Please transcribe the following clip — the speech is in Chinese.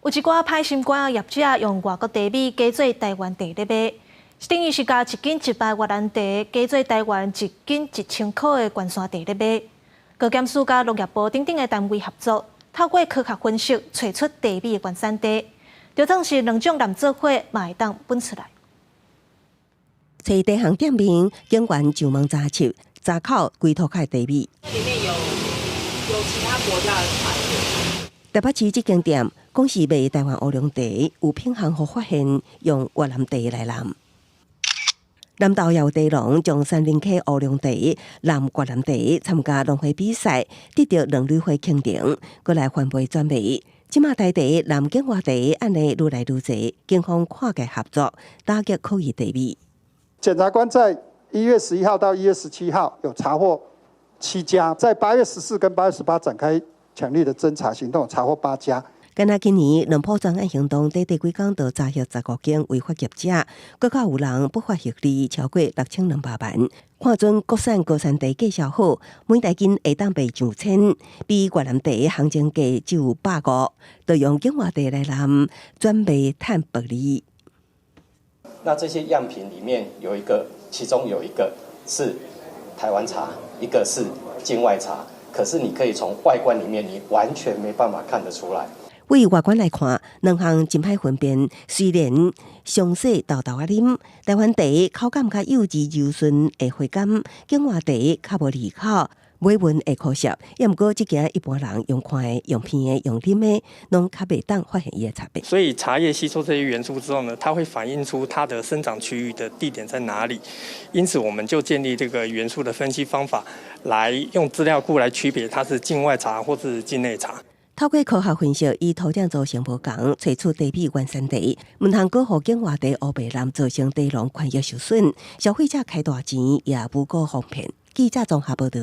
有一寡派心馆业者用外国茶米加做台湾茶咧卖，等于是甲一斤100越南茶加做台湾一斤1000块的关山茶咧卖。高检署甲农业部等的单位合作，透过科学分析，找出茶米的原产地，就算是两种蓝做伙，嘛会当分出来。在茶行店面，警员上门查缉，查考龟头块茶米。里面有其他国家的产品。台北市这间店讲是卖台湾乌龙茶，有品行后发现用越南茶来染。南投也有茶农将3零克乌龙茶染越南茶，参加农会比赛，得到2类会肯定，过来环培转卖。即马台茶染境外茶，按呢愈来愈侪，警方跨界合作，打击可疑茶米。检察官在1月11号到1月17号有查获7家，在8月14跟8月18展开强力的侦查行动，查获8家。敢若今年两波专案行动，短短几天就查获15件违法业者，更加有人不法获利超过6200万。看准国产高山茶价销好，每台斤会当卖上千，比越南茶行情价只有150，就用境外茶来染，转卖赚薄利。那这些样品里面其中有一个是台湾茶，一个是境外茶，可是你可以从外观里面，你完全没办法看得出来。为外观来看，两项真歹分辨。虽然上细豆豆啊啉，台湾茶口感较幼稚柔顺的回甘，境外茶较无利口，买闻会可惜。也毋过，即件一般人用看的、用片的、用啉的，拢较袂当发现伊的差别。所以茶叶吸收这些元素之后呢，它会反映出它的生长区域的地点在哪里。因此，我们就建立这个元素的分析方法，来用资料库来区别它是境外茶或是境内茶。透过科学分析，以土壤造成无共，找出茶米原产地，唔通过互境外茶乌白蓝，造成茶农权益受损，消费者开大钱也无辜防骗。记者综合报道。